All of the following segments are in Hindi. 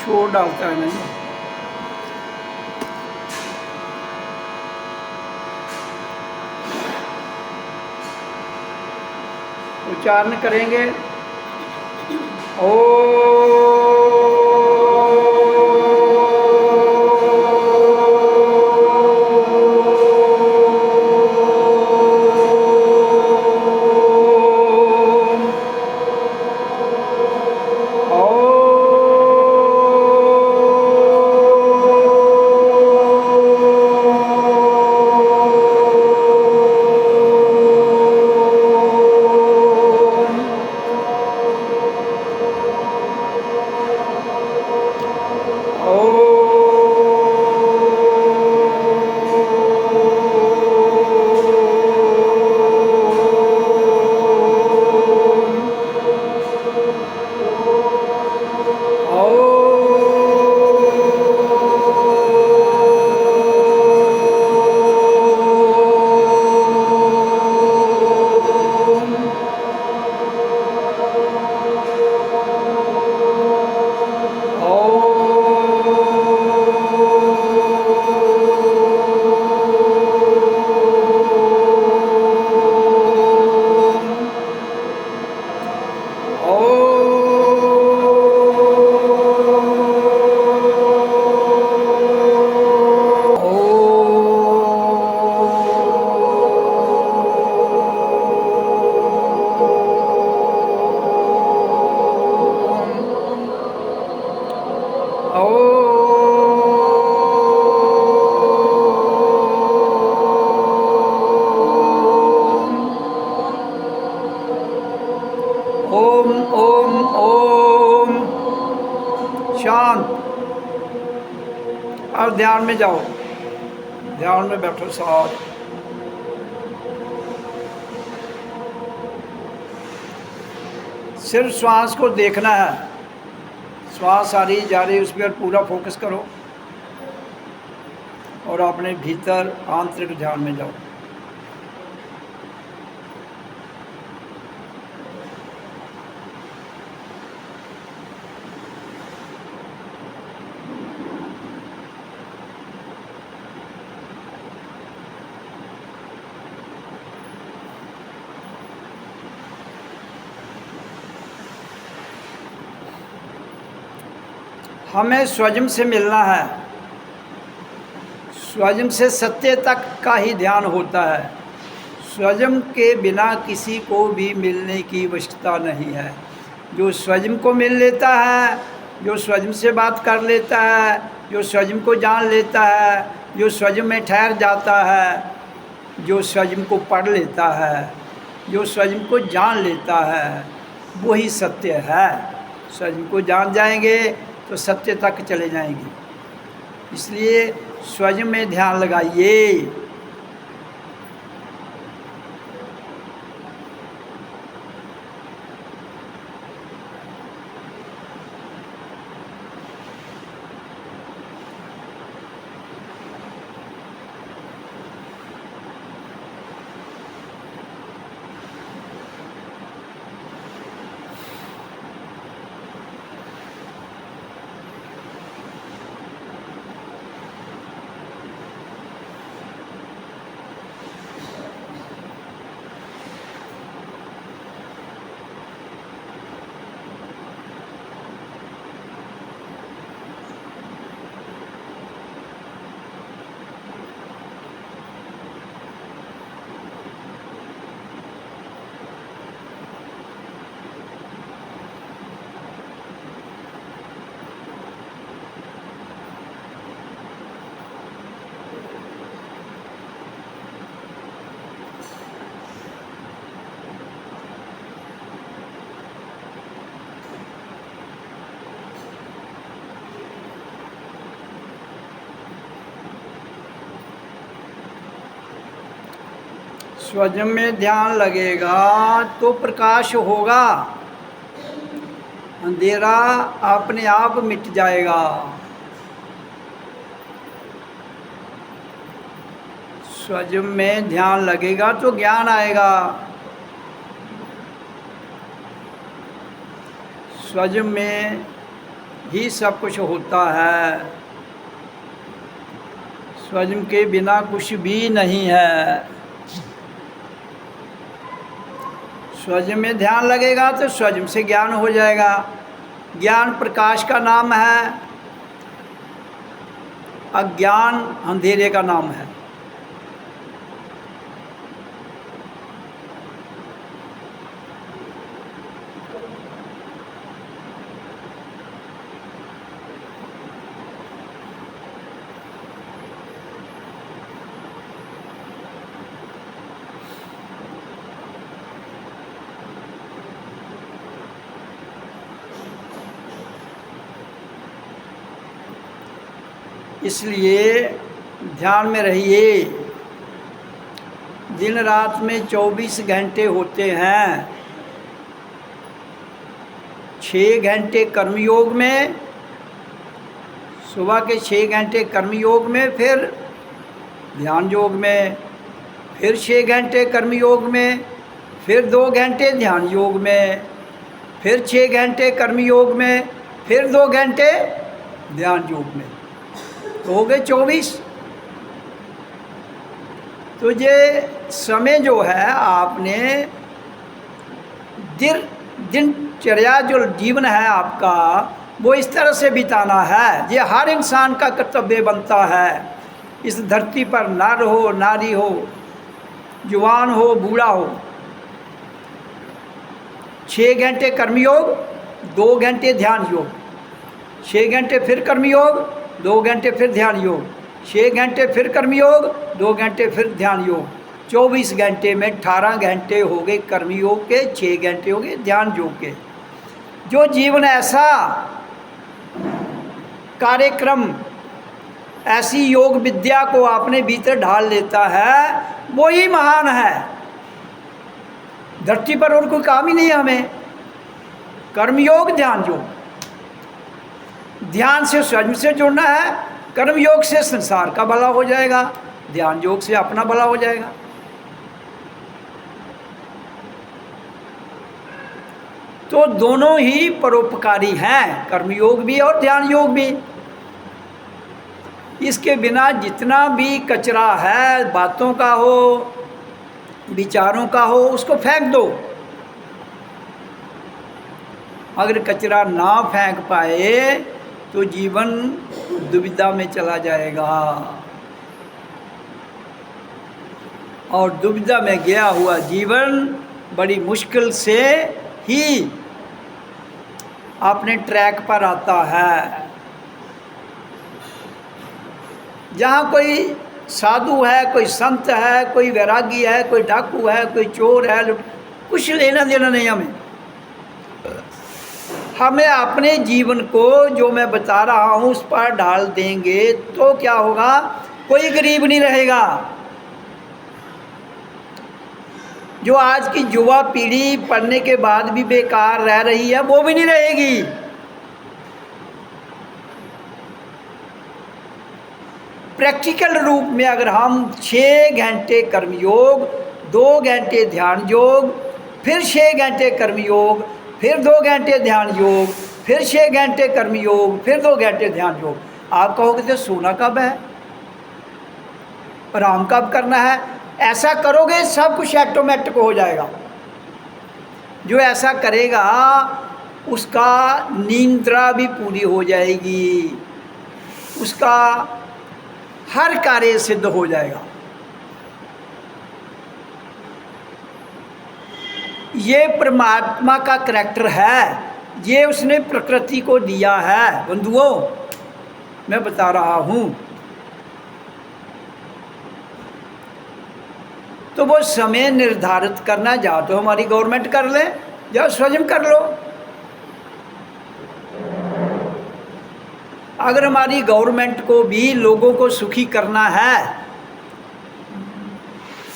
शोर डालता है नहीं। उच्चारण करेंगे ओम ओम ओम। शांत। अब ध्यान में जाओ, ध्यान में बैठो साथ। सिर्फ श्वास को देखना है, श्वास आ रही जा रही उस पर पूरा फोकस करो और अपने भीतर आंतरिक ध्यान में जाओ। हमें स्वयं से मिलना है, स्वयं से सत्य तक का ही ध्यान होता है। स्वयं के बिना किसी को भी मिलने की आवश्यकता नहीं है। जो स्वयं को मिल लेता है, जो स्वयं से बात कर लेता है, जो स्वयं को जान लेता है, जो स्वयं में ठहर जाता है, जो स्वयं को पढ़ लेता है, जो स्वयं को जान लेता है, वही सत्य है। स्वयं को जान जाएंगे तो सत्य तक चले जाएंगे। इसलिए स्वयं में ध्यान लगाइए। स्वयं में ध्यान लगेगा तो प्रकाश होगा, अंधेरा अपने आप मिट जाएगा। स्वयं में ध्यान लगेगा तो ज्ञान आएगा। स्वयं में ही सब कुछ होता है। स्वयं के बिना कुछ भी नहीं है। स्वयं में ध्यान लगेगा तो स्वयं से ज्ञान हो जाएगा। ज्ञान प्रकाश का नाम है, अज्ञान अंधेरे का नाम है। इसलिए ध्यान में रहिए। दिन रात में 24 घंटे होते हैं। 6 घंटे कर्मयोग में, सुबह के 6 घंटे कर्मयोग में, फिर ध्यान योग में, फिर 6 घंटे कर्मयोग में, फिर 2 घंटे ध्यान योग में, फिर 6 घंटे कर्मयोग में, फिर 2 घंटे ध्यान योग में, तो हो गए 24। तो ये समय जो है आपने दिनचर्या जो जीवन है आपका, वो इस तरह से बिताना है। ये हर इंसान का कर्तव्य बनता है। इस धरती पर नर हो, नारी हो, जवान हो, बूढ़ा हो, 6 घंटे कर्मयोग, 2 घंटे ध्यान योग, 6 घंटे फिर कर्मयोग, 2 घंटे फिर ध्यान योग, 6 घंटे फिर कर्मयोग, 2 घंटे फिर ध्यान योग। 24 घंटे में 18 घंटे हो गए कर्मयोग के, 6 घंटे हो गए ध्यान योग के। जो जीवन ऐसा कार्यक्रम, ऐसी योग विद्या को अपने भीतर ढाल लेता है, वो ही महान है। धरती पर और कोई काम ही नहीं है हमें। कर्मयोग, ध्यान योग। ध्यान से स्वयं से जुड़ना है, कर्म योग से संसार का भला हो जाएगा, ध्यान योग से अपना भला हो जाएगा। तो दोनों ही परोपकारी हैं, कर्मयोग भी और ध्यान योग भी। इसके बिना जितना भी कचरा है, बातों का हो, विचारों का हो, उसको फेंक दो। अगर कचरा ना फेंक पाए तो जीवन दुविधा में चला जाएगा, और दुविधा में गया हुआ जीवन बड़ी मुश्किल से ही अपने ट्रैक पर आता है। जहाँ कोई साधु है, कोई संत है, कोई वैरागी है, कोई डाकू है, कोई चोर है, कुछ लेना देना नहीं हमें। हमें अपने जीवन को जो मैं बता रहा हूँ उस पर डाल देंगे तो क्या होगा, कोई गरीब नहीं रहेगा। जो आज की युवा पीढ़ी पढ़ने के बाद भी बेकार रह रही है, वो भी नहीं रहेगी। प्रैक्टिकल रूप में अगर हम 6 घंटे कर्मयोग, 2 घंटे ध्यान योग, फिर 6 घंटे कर्मयोग, फिर 2 घंटे ध्यान योग, फिर 6 घंटे कर्मयोग, फिर 2 घंटे ध्यान योग। आप कहोगे तो सोना कब है, आराम कब करना है? ऐसा करोगे सब कुछ ऑटोमेटिक हो जाएगा। जो ऐसा करेगा उसका निद्रा भी पूरी हो जाएगी, उसका हर कार्य सिद्ध हो जाएगा। ये परमात्मा का करैक्टर है, ये उसने प्रकृति को दिया है। बंधुओं, मैं बता रहा हूँ। तो वो समय निर्धारित करना, या तो हमारी गवर्नमेंट कर ले या स्वयं कर लो। अगर हमारी गवर्नमेंट को भी लोगों को सुखी करना है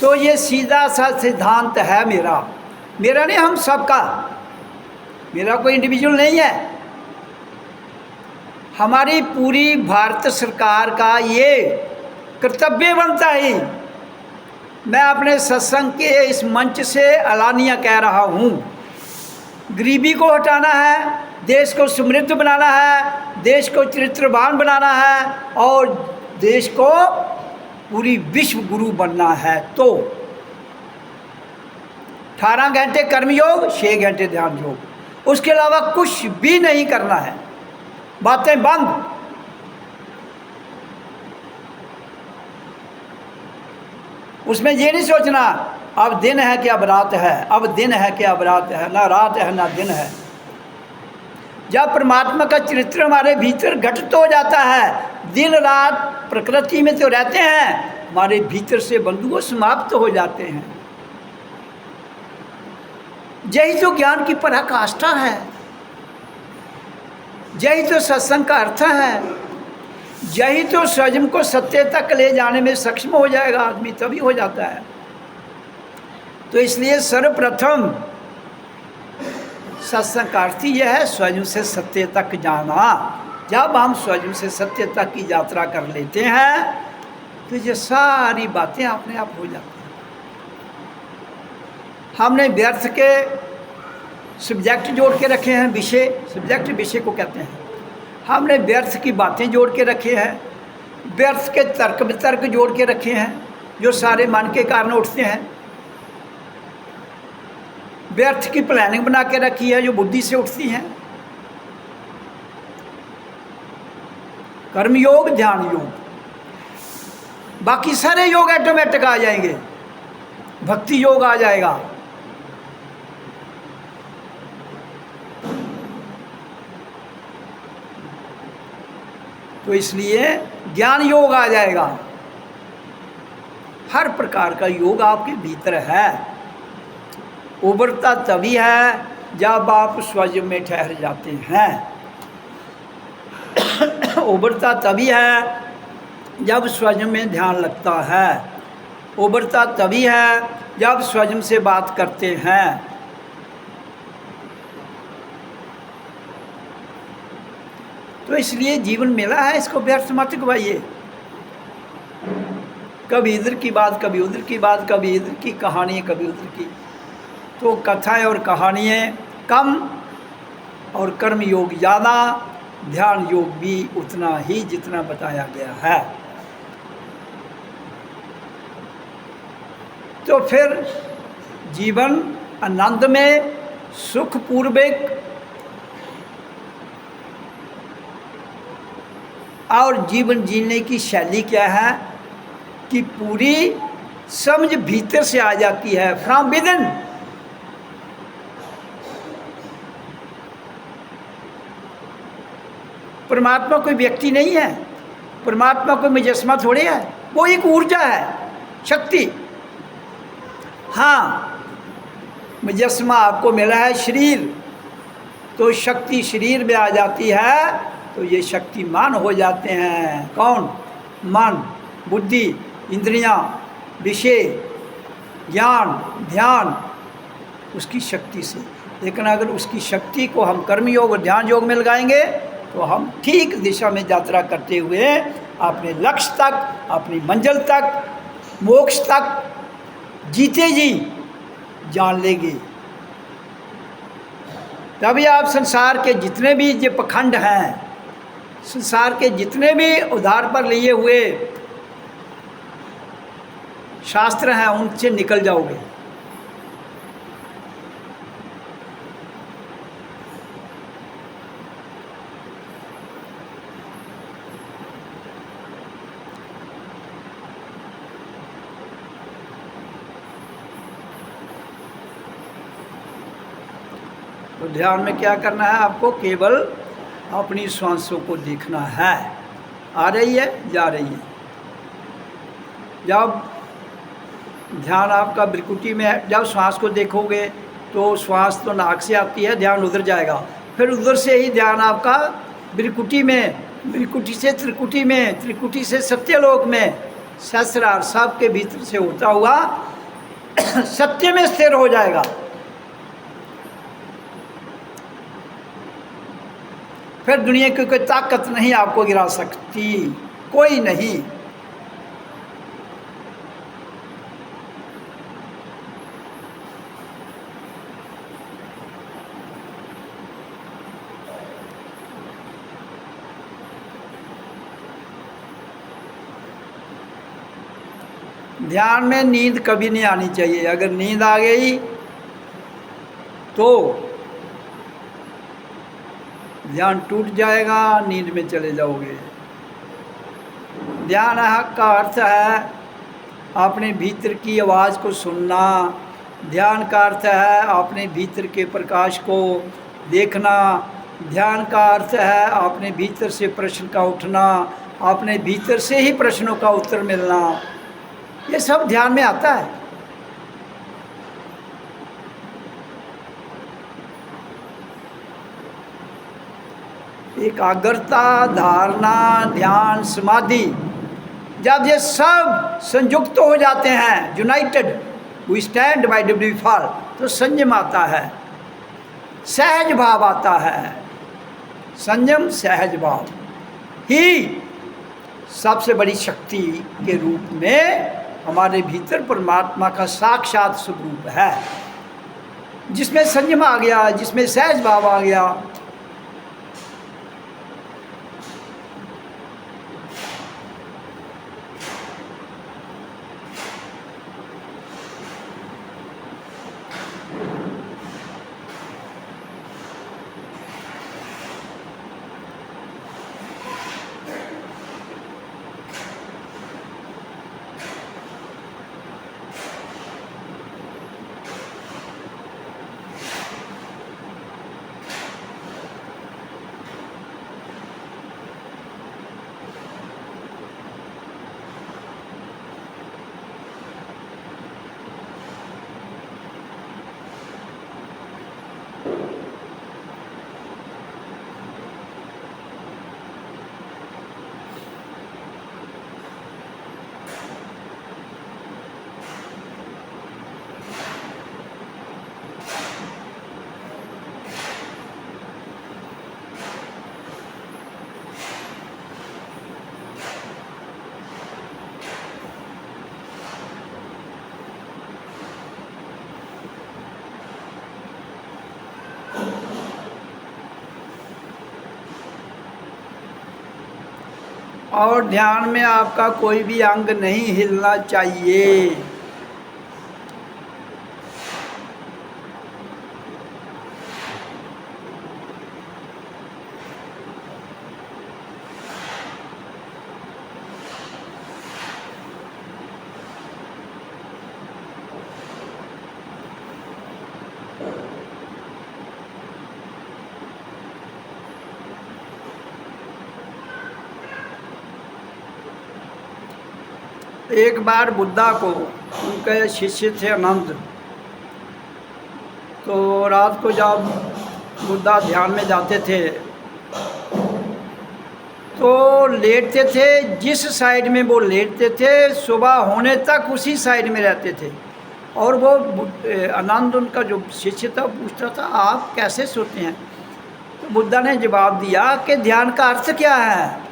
तो ये सीधा सा सिद्धांत है मेरा नहीं, हम सबका। मेरा कोई इंडिविजुअल नहीं है, हमारी पूरी भारत सरकार का ये कर्तव्य बनता है। मैं अपने सत्संग के इस मंच से अलानिया कह रहा हूँ, गरीबी को हटाना है, देश को समृद्ध बनाना है, देश को चरित्रवान बनाना है और देश को पूरी विश्व गुरु बनना है। तो 18 घंटे कर्मयोग, 6 घंटे ध्यान योग, उसके अलावा कुछ भी नहीं करना है, बातें बंद। उसमें ये नहीं सोचना अब दिन है कि अब रात है, अब दिन है कि अब रात है, ना रात है ना दिन है। जब परमात्मा का चरित्र हमारे भीतर घटित हो जाता है, दिन रात प्रकृति में तो रहते हैं, हमारे भीतर से बंधुओं समाप्त हो जाते हैं। यही तो ज्ञान की पराकाष्ठा है, यही तो सत्संग का अर्थ है, यही तो स्वयं को सत्य तक ले जाने में सक्षम हो जाएगा आदमी, तभी हो जाता है। तो इसलिए सर्वप्रथम सत्संग का अर्थ यह है स्वयं से सत्य तक जाना। जब हम स्वयं से सत्य तक की यात्रा कर लेते हैं तो ये सारी बातें अपने आप हो जाती हैं। हमने व्यर्थ के सब्जेक्ट जोड़ के रखे हैं, विषय, सब्जेक्ट विषय को कहते हैं। हमने व्यर्थ की बातें जोड़ के रखे हैं, व्यर्थ के तर्क वितर्क जोड़ के रखे हैं जो सारे मन के कारण उठते हैं। व्यर्थ की प्लानिंग बना के रखी है जो बुद्धि से उठती हैं। कर्म योग, ध्यान योग, बाकी सारे योग ऑटोमेटिक आ जाएंगे, भक्ति योग आ जाएगा। तो इसलिए ज्ञान योग आ जाएगा। हर प्रकार का योग आपके भीतर है। उभरता तभी है जब आप स्वयं में ठहर जाते हैं। उभरता तभी है जब स्वयं में ध्यान लगता है। उभरता तभी है जब स्वयं से बात करते हैं। तो इसलिए जीवन मिला है, इसको व्यर्थ मत गवाइए। कभी इधर की बात, कभी उधर की बात, कभी इधर की कहानी, कभी उधर की। तो कथाएं और कहानियाँ कम और कर्म योग ज़्यादा, ध्यान योग भी उतना ही जितना बताया गया है। तो फिर जीवन आनंद में सुखपूर्वक और जीवन जीने की शैली क्या है कि पूरी समझ भीतर से आ जाती है, फ्रॉम विदिन। परमात्मा कोई व्यक्ति नहीं है, परमात्मा कोई मुजस्मा थोड़े है, वो एक ऊर्जा है, शक्ति। हाँ, मुजस्मा आपको मिला है शरीर, तो शक्ति शरीर में आ जाती है तो ये शक्तिमान हो जाते हैं। कौन? मन, बुद्धि, इंद्रियां, विषय, ज्ञान, ध्यान, उसकी शक्ति से। लेकिन अगर उसकी शक्ति को हम कर्म योग और ध्यान योग में लगाएंगे तो हम ठीक दिशा में यात्रा करते हुए अपने लक्ष्य तक, अपनी मंजिल तक, मोक्ष तक जीते जी जान लेंगे। तभी आप संसार के जितने भी ये पखंड हैं, संसार के जितने भी उधार पर लिए हुए शास्त्र हैं, उनसे निकल जाओगे। तो ध्यान में क्या करना है आपको? केवल अपनी श्वासों को देखना है, आ रही है, जा रही है। जब ध्यान आपका बिरकुटी में है, जब श्वास को देखोगे तो श्वास तो नाक से आती है, ध्यान उधर जाएगा, फिर उधर से ही ध्यान आपका बिरकुटी में, बिरकुटी से त्रिकुटी में, त्रिकुटी से सत्यलोक में, सहस्रार सब के भीतर से होता हुआ सत्य में स्थिर हो जाएगा। फिर दुनिया की कोई ताकत नहीं आपको गिरा सकती, कोई नहीं। ध्यान में नींद कभी नहीं आनी चाहिए। अगर नींद आ गई तो ध्यान टूट जाएगा, नींद में चले जाओगे। ध्यान का अर्थ है अपने भीतर की आवाज़ को सुनना। ध्यान का अर्थ है अपने भीतर के प्रकाश को देखना। ध्यान का अर्थ है अपने भीतर से प्रश्न का उठना, अपने भीतर से ही प्रश्नों का उत्तर मिलना। ये सब ध्यान में आता है। एकाग्रता, धारणा, ध्यान, समाधि, जब ये सब संयुक्त हो जाते हैं, united, we stand by W fall, तो संयम आता है, सहज भाव आता है। संयम, सहज भाव ही सबसे बड़ी शक्ति के रूप में हमारे भीतर परमात्मा का साक्षात स्वरूप है। जिसमें संयम आ गया, जिसमें सहज भाव आ गया, और ध्यान में आपका कोई भी अंग नहीं हिलना चाहिए। एक बार बुद्धा को, उनके शिष्य थे अनंत, तो रात को जब बुद्धा ध्यान में जाते थे तो लेटते थे, जिस साइड में वो लेटते थे सुबह होने तक उसी साइड में रहते थे। और वो आनंद, उनका जो शिष्य था, पूछता था आप कैसे सोते हैं? तो बुद्धा ने जवाब दिया कि ध्यान का अर्थ क्या है?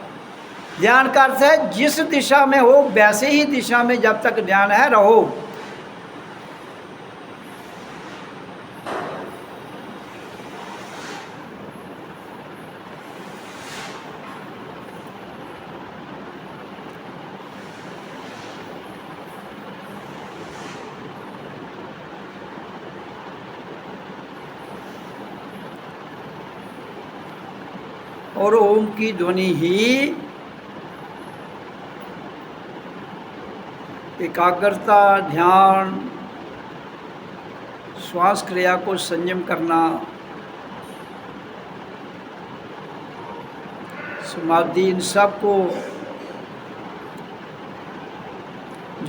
ध्यान का अर्थ है जिस दिशा में हो वैसे ही दिशा में जब तक ध्यान है रहो। और ओम की ध्वनि ही एकाग्रता, ध्यान, श्वास क्रिया को संयम करना, समाधि, इन सब को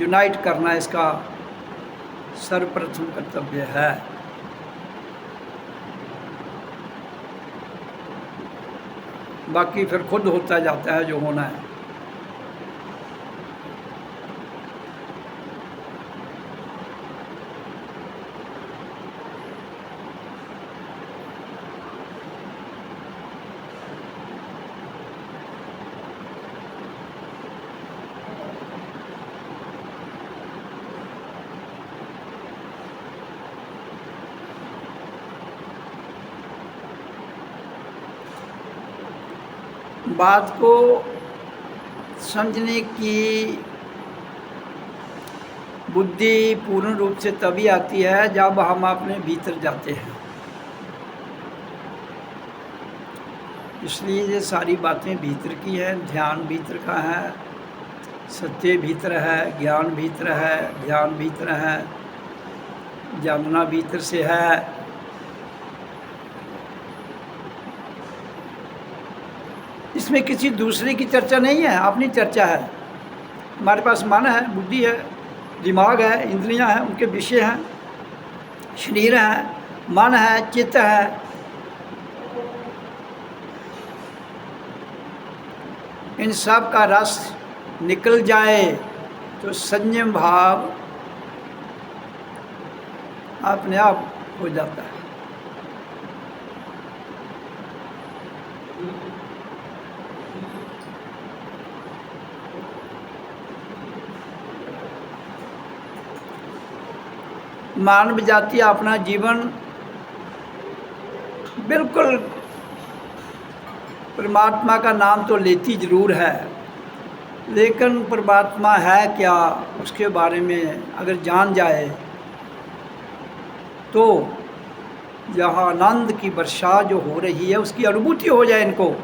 यूनाइट करना इसका सर्वप्रथम कर्तव्य है। बाकी फिर खुद होता जाता है जो होना है। बात को समझने की बुद्धि पूर्ण रूप से तभी आती है जब हम अपने भीतर जाते हैं। इसलिए ये सारी बातें भीतर की है। ध्यान भीतर का है, सत्य भीतर है, ज्ञान भीतर है, ध्यान भीतर है, जानना भीतर से है। इसमें किसी दूसरे की चर्चा नहीं है, अपनी चर्चा है। हमारे पास मन है, बुद्धि है, दिमाग है, इंद्रियां हैं, उनके विषय हैं, शरीर है, मन है, चित्त है। इन सब का रस निकल जाए तो संयम भाव अपने आप हो जाता है। मानव जाति अपना जीवन बिल्कुल परमात्मा का नाम तो लेती ज़रूर है, लेकिन परमात्मा है क्या उसके बारे में अगर जान जाए तो यहाँ आनंद की वर्षा जो हो रही है उसकी अनुभूति हो जाए इनको।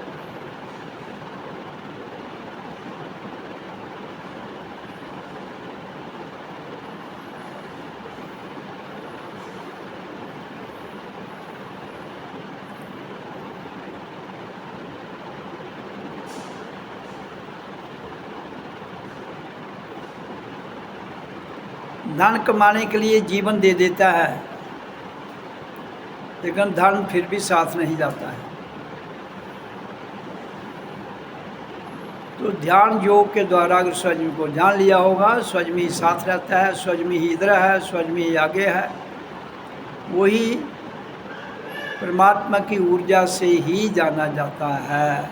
धन कमाने के लिए जीवन दे देता है, लेकिन धन फिर भी साथ नहीं जाता है। तो ध्यान योग के द्वारा अगर स्वयं को जान लिया होगा, स्वयं ही साथ रहता है, स्वयं ही इधर है, स्वयं ही आगे है, वही परमात्मा की ऊर्जा से ही जाना जाता है।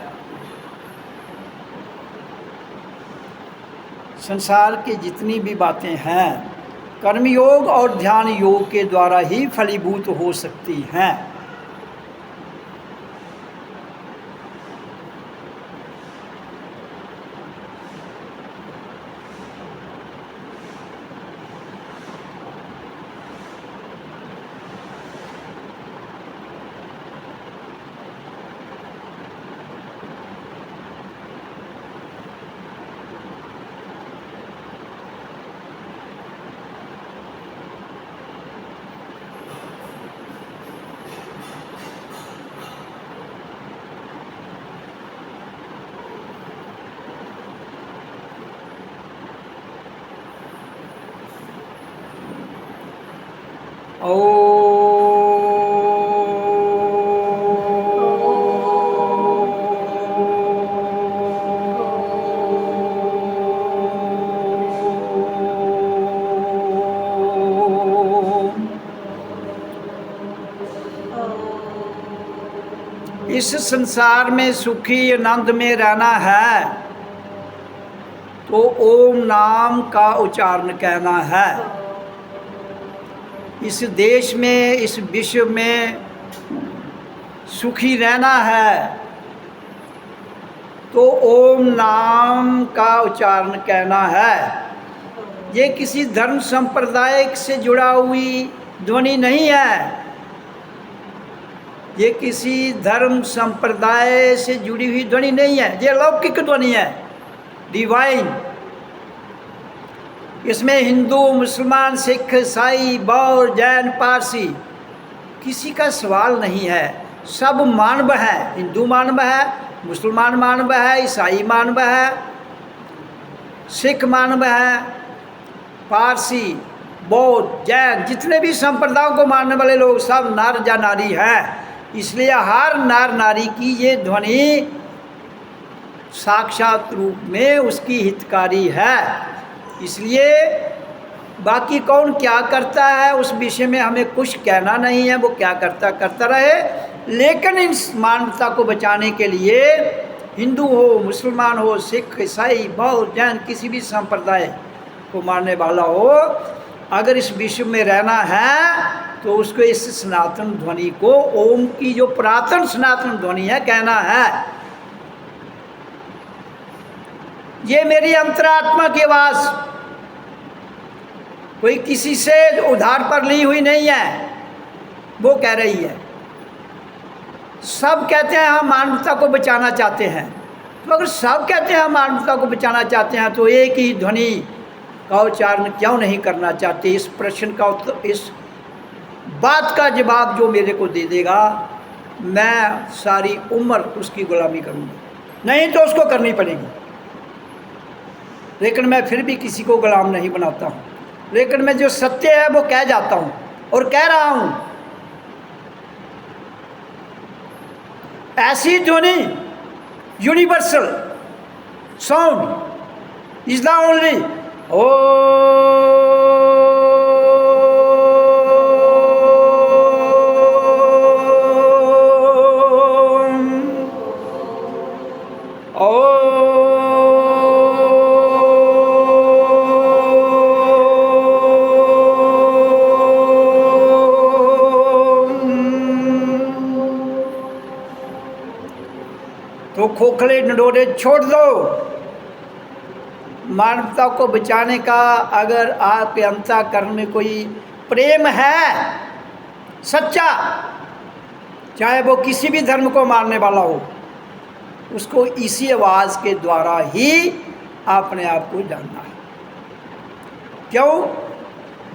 संसार की जितनी भी बातें हैं कर्म योग और ध्यान योग के द्वारा ही फलीभूत हो सकती हैं। इस संसार में सुखी आनंद में रहना है तो ओम नाम का उच्चारण कहना है। इस देश में, इस विश्व में सुखी रहना है तो ओम नाम का उच्चारण कहना है। ये किसी धर्म संप्रदाय से जुड़ा हुई ध्वनि नहीं है, ये किसी धर्म संप्रदाय से जुड़ी हुई ध्वनि नहीं है, ये लौकिक ध्वनि है, डिवाइन। इसमें हिंदू, मुसलमान, सिख, ईसाई, बौद्ध, जैन, पारसी किसी का सवाल नहीं है। सब मानव है, हिंदू मानव है, मुसलमान मानव है, ईसाई मानव है, सिख मानव है, पारसी, बौद्ध, जैन, जितने भी संप्रदायों को मानने वाले लोग सब नर या नारी हैं। इसलिए हर नर नारी की ये ध्वनि साक्षात रूप में उसकी हितकारी है। इसलिए बाकी कौन क्या करता है उस विषय में हमें कुछ कहना नहीं है, वो क्या करता करता रहे। लेकिन इस मानवता को बचाने के लिए हिंदू हो, मुसलमान हो, सिख, ईसाई, बौद्ध, जैन, किसी भी संप्रदाय को मानने वाला हो, अगर इस विश्व में रहना है तो उसको इस सनातन ध्वनि को, ओम की जो पुरातन सनातन ध्वनि है, कहना है। ये मेरी अंतरात्मा की आवाज़ कोई किसी से उधार पर ली हुई नहीं है, वो कह रही है। सब कहते हैं हम मानवता को बचाना चाहते हैं, तो अगर सब कहते हैं हम मानवता को बचाना चाहते हैं तो एक ही ध्वनि का उच्चारण क्यों नहीं करना चाहते? इस प्रश्न का उत्तर, इस बात का जवाब जो मेरे को दे देगा, मैं सारी उम्र उसकी गुलामी करूँगा, नहीं तो उसको करनी पड़ेगी। लेकिन मैं फिर भी किसी को गुलाम नहीं बनाता हूँ, लेकिन मैं जो सत्य है वो कह जाता हूँ और कह रहा हूँ। ऐसी ध्वनि, universal sound is the only तो खोखले नडोरे छोड़ दो। मानवता को बचाने का अगर आपके अंतःकरण में कोई प्रेम है सच्चा, चाहे वो किसी भी धर्म को मानने वाला हो, उसको इसी आवाज़ के द्वारा ही अपने आप को जानना है। क्यों?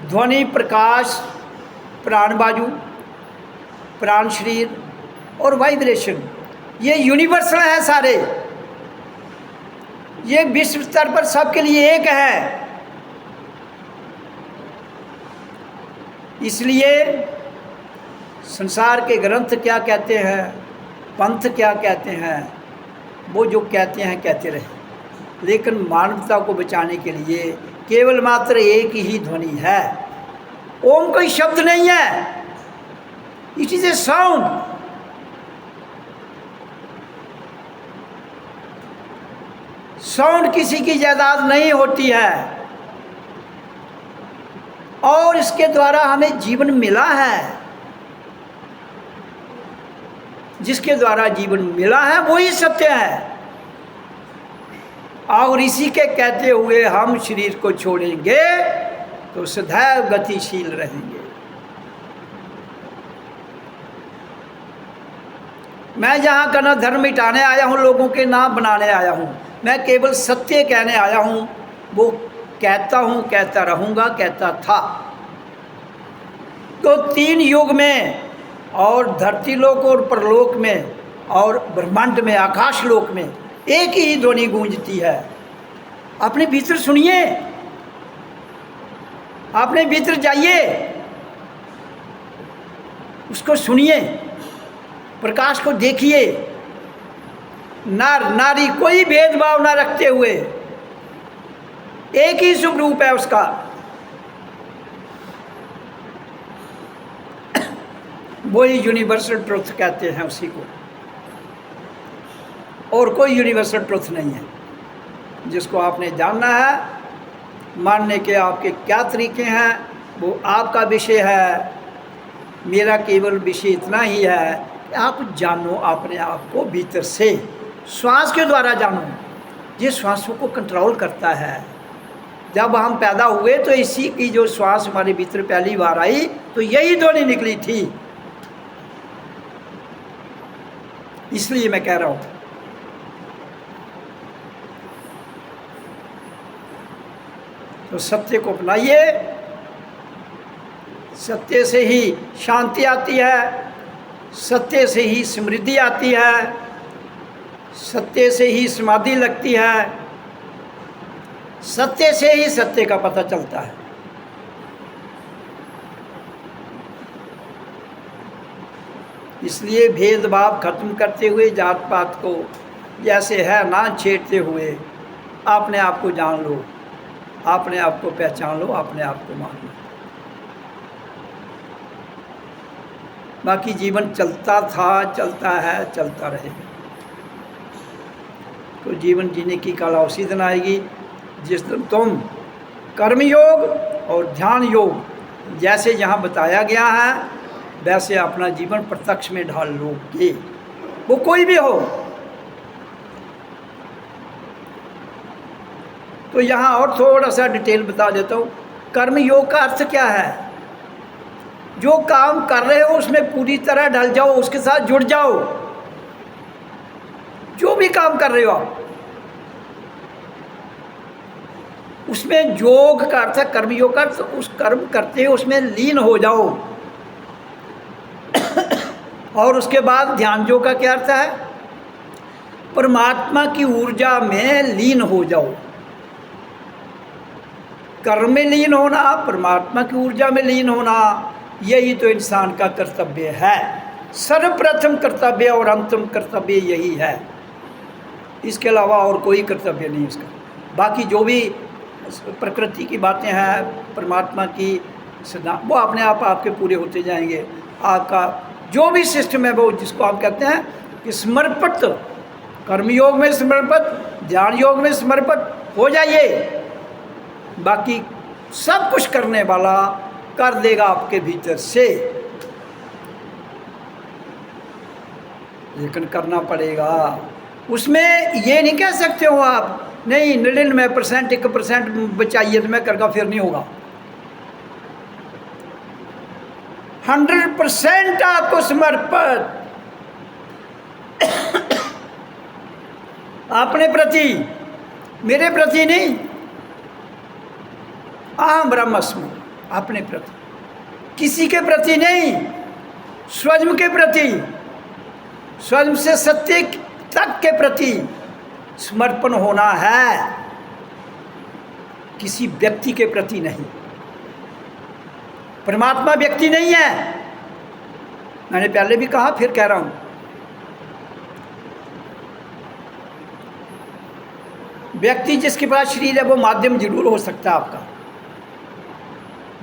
ध्वनि, प्रकाश, प्राण वायु, प्राण शरीर और वाइब्रेशन, ये यूनिवर्सल है सारे, ये विश्व स्तर पर सबके लिए एक है। इसलिए संसार के ग्रंथ क्या कहते हैं, पंथ क्या कहते हैं, वो जो कहते हैं कहते रहे, लेकिन मानवता को बचाने के लिए केवल मात्र एक ही ध्वनि है। ओम कोई शब्द नहीं है, it is a sound. Sound किसी की जायदाद नहीं होती है, और इसके द्वारा हमें जीवन मिला है। जिसके द्वारा जीवन मिला है वही सत्य है, और इसी के कहते हुए हम शरीर को छोड़ेंगे तो सदैव गतिशील रहेंगे। मैं यहाँ का ना धर्म मिटाने आया हूँ, लोगों के नाम बनाने आया हूँ, मैं केवल सत्य कहने आया हूँ। वो कहता हूँ, कहता रहूँगा, कहता था। तो 3 युग में, और धरती लोक और परलोक में और ब्रह्मांड में, आकाश लोक में एक ही ध्वनि गूंजती है। अपने भीतर सुनिए, अपने भीतर जाइए, उसको सुनिए, प्रकाश को देखिए। नर नारी कोई भेदभाव ना रखते हुए एक ही शुभ रूप है उसका। वही यूनिवर्सल ट्रुथ कहते हैं उसी को, और कोई यूनिवर्सल ट्रुथ नहीं है। जिसको आपने जानना है, मानने के आपके क्या तरीके हैं वो आपका विषय है। मेरा केवल विषय इतना ही है कि आप जानो अपने आप को भीतर से, श्वास के द्वारा जानो। ये श्वासों को कंट्रोल करता है। जब हम पैदा हुए तो इसी की जो श्वास हमारे भीतर पहली बार आई तो यही ध्वनि निकली थी। इसलिए मैं कह रहा हूँ, तो सत्य को अपनाइए। सत्य से ही शांति आती है, सत्य से ही समृद्धि आती है, सत्य से ही समाधि लगती है, सत्य से ही सत्य का पता चलता है। इसलिए भेदभाव खत्म करते हुए, जात पात को जैसे है ना छेड़ते हुए अपने आप को जान लो, अपने आप को पहचान लो, अपने आप को मान लो। बाकी जीवन चलता था, चलता है, चलता रहेगा। तो जीवन जीने की कला उसी दिन आएगी जिस दिन तुम कर्मयोग और ध्यान योग जैसे यहाँ बताया गया है वैसे अपना जीवन प्रत्यक्ष में ढाल लोगे, वो कोई भी हो। तो यहाँ और थोड़ा सा डिटेल बता देता हूँ। कर्म योग का अर्थ क्या है? जो काम कर रहे हो उसमें पूरी तरह ढल जाओ, उसके साथ जुड़ जाओ। जो भी काम कर रहे हो आप, उसमें योग का अर्थ है, कर्मयोग का अर्थ उस कर्म करते हो उसमें लीन हो जाओ। और उसके बाद ध्यान योग का क्या अर्थ है? परमात्मा की ऊर्जा में लीन हो जाओ। कर्म में लीन होना, परमात्मा की ऊर्जा में लीन होना, यही तो इंसान का कर्तव्य है। सर्वप्रथम कर्तव्य और अंतिम कर्तव्य यही है। इसके अलावा और कोई कर्तव्य नहीं इसका। बाकी जो भी प्रकृति की बातें हैं, परमात्मा की सिद्धांत, वो अपने आप आपके पूरे होते जाएंगे। आपका जो भी सिस्टम है वो जिसको आप कहते हैं कि समर्पित, कर्मयोग में समर्पित, ध्यान योग में समर्पित हो जाइए। बाकी सब कुछ करने वाला कर देगा आपके भीतर से, लेकिन करना पड़ेगा। उसमें ये नहीं कह सकते हो आप नहीं 99% 1% बचाइए तो मैं करगा, फिर नहीं होगा। 100% आपको समर्पित अपने प्रति, मेरे प्रति नहीं, अहम ब्रह्मास्मि, अपने प्रति, किसी के प्रति नहीं, स्वयं के प्रति, स्वयं से सत्य तक के प्रति समर्पण होना है, किसी व्यक्ति के प्रति नहीं। परमात्मा व्यक्ति नहीं है, मैंने पहले भी कहा फिर कह रहा हूं। व्यक्ति जिसके पास शरीर है वो माध्यम जरूर हो सकता है आपका,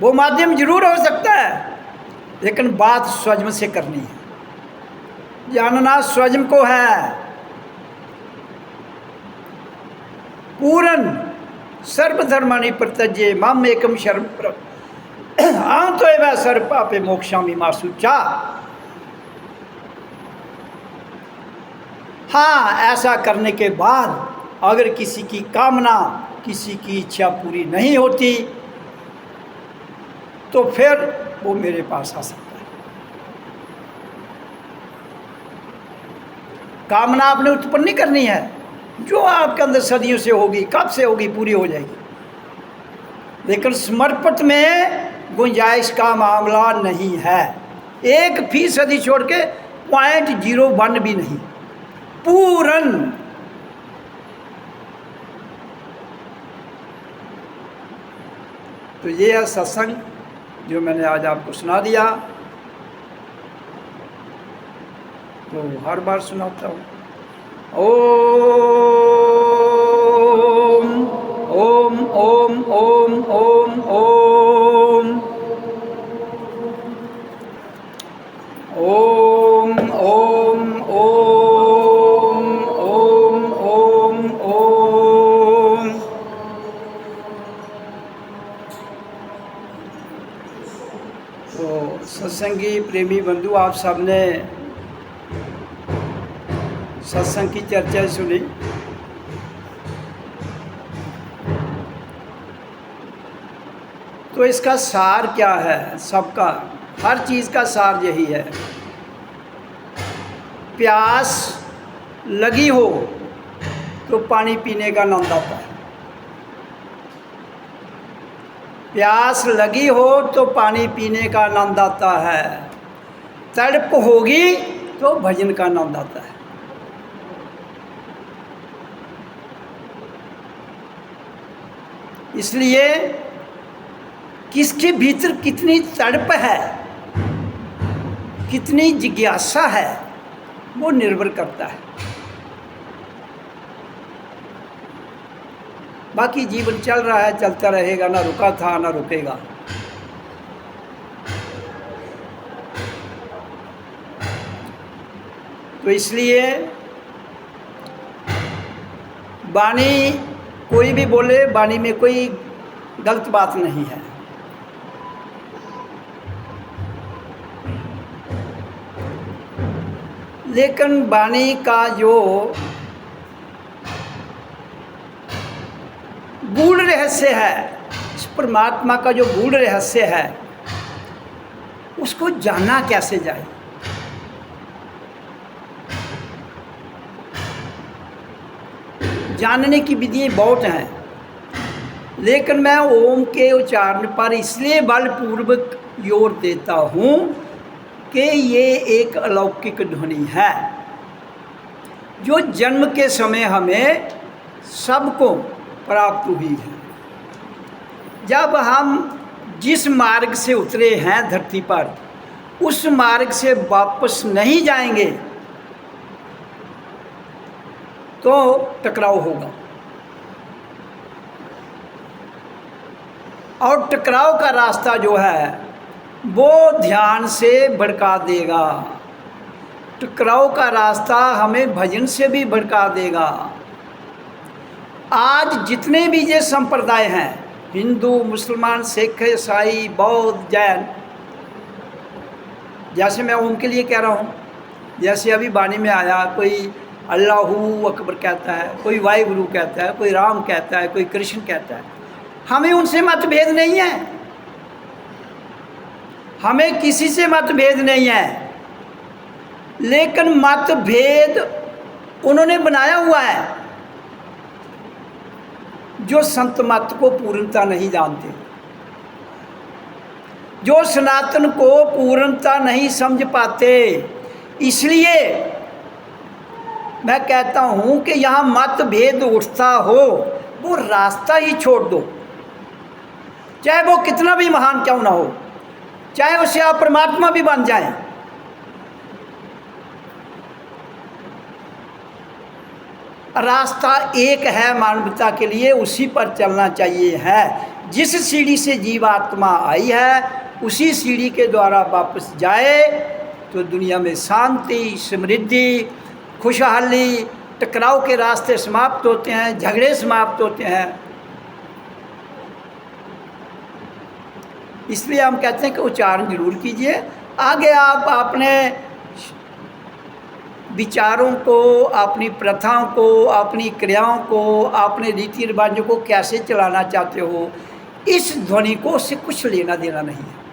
वो माध्यम जरूर हो सकता है, लेकिन बात स्वयं से करनी है। जानना स्वयं को है। पूर्ण सर्वधर्मानि परित्यज्य माम एकम शरणं अहं त्वमेव सर्वपापे मोक्षयामि मा शुचा। हाँ, ऐसा करने के बाद अगर किसी की कामना, किसी की इच्छा पूरी नहीं होती तो फिर वो मेरे पास आ सकता है। कामना आपने उत्पन्न नहीं करनी है, जो आपके अंदर सदियों से होगी, कब से होगी, पूरी हो जाएगी। लेकिन समर्पित में गुंजाइश का मामला नहीं है। 1% छोड़ के 0.01 भी नहीं, पूर्ण। तो ये है सत्संग जो मैंने आज आपको सुना दिया। तो हर बार सुनाता हूँ। ओम ओम ओम ओम ओम ओम ओम ओम ओम ओम ओम ओम। तो सत्संगी प्रेमी बंधु, आप सबने सत्संग की चर्चा सुनी। तो इसका सार क्या है? सबका, हर चीज़ का सार यही है। प्यास लगी हो तो पानी पीने का आनंद आता है। प्यास लगी हो तो पानी पीने का आनंद आता है। तड़प होगी तो भजन का आनंद आता है। इसलिए किसके भीतर कितनी तड़प है, कितनी जिज्ञासा है, वो निर्भर करता है। बाकी जीवन चल रहा है, चलता रहेगा, ना रुका था ना रुकेगा। तो इसलिए वाणी कोई भी बोले, वाणी में कोई गलत बात नहीं है। लेकिन वाणी का जो गूढ़ रहस्य है, परमात्मा का जो गूढ़ रहस्य है उसको जाना कैसे जाए। जानने की विधियाँ बहुत हैं, लेकिन मैं ओम के उच्चारण पर इसलिए बलपूर्वक जोर देता हूँ कि ये एक अलौकिक ध्वनि है जो जन्म के समय हमें सबको प्राप्त हुई है। जब हम जिस मार्ग से उतरे हैं धरती पर, उस मार्ग से वापस नहीं जाएंगे तो टकराव होगा, और टकराव का रास्ता जो है वो ध्यान से भड़का देगा। टकराव का रास्ता हमें भजन से भी भड़का देगा। आज जितने भी ये संप्रदाय हैं, हिंदू, मुसलमान, सिख, ईसाई, बौद्ध, जैन, जैसे मैं ओम के लिए कह रहा हूँ, जैसे अभी वाणी में आया, कोई अल्लाहू अकबर कहता है, कोई वाहिगुरु कहता है, कोई राम कहता है, कोई कृष्ण कहता है। हमें उनसे मतभेद नहीं है, हमें किसी से मतभेद नहीं है, लेकिन मतभेद उन्होंने बनाया हुआ है जो संत मत को पूर्णता नहीं जानते, जो सनातन को पूर्णता नहीं समझ पाते। इसलिए मैं कहता हूँ कि यहाँ मतभेद उठता हो, वो रास्ता ही छोड़ दो, चाहे वो कितना भी महान क्यों ना हो, चाहे उसे आप परमात्मा भी बन जाएं। रास्ता एक है मानवता के लिए, उसी पर चलना चाहिए है। जिस सीढ़ी से जीवात्मा आई है उसी सीढ़ी के द्वारा वापस जाए तो दुनिया में शांति, समृद्धि, खुशहाली, टकराव के रास्ते समाप्त होते हैं, झगड़े समाप्त होते हैं। इसलिए हम कहते हैं कि उच्चारण जरूर कीजिए। आगे आप अपने विचारों को, अपनी प्रथाओं को, अपनी क्रियाओं को, अपने रीति रिवाजों को कैसे चलाना चाहते हो, इस ध्वनि को उससे कुछ लेना देना नहीं है।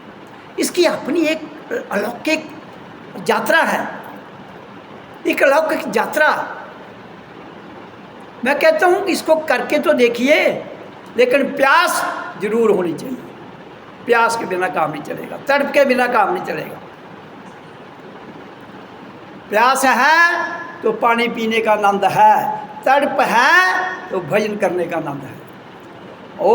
इसकी अपनी एक अलौकिक यात्रा है, एक अलौकिक यात्रा। मैं कहता हूँ इसको करके तो देखिए, लेकिन प्यास जरूर होनी चाहिए। प्यास के बिना काम नहीं चलेगा, तड़प के बिना काम नहीं चलेगा। प्यास है तो पानी पीने का आनंद है, तड़प है तो भजन करने का आनंद है। ओ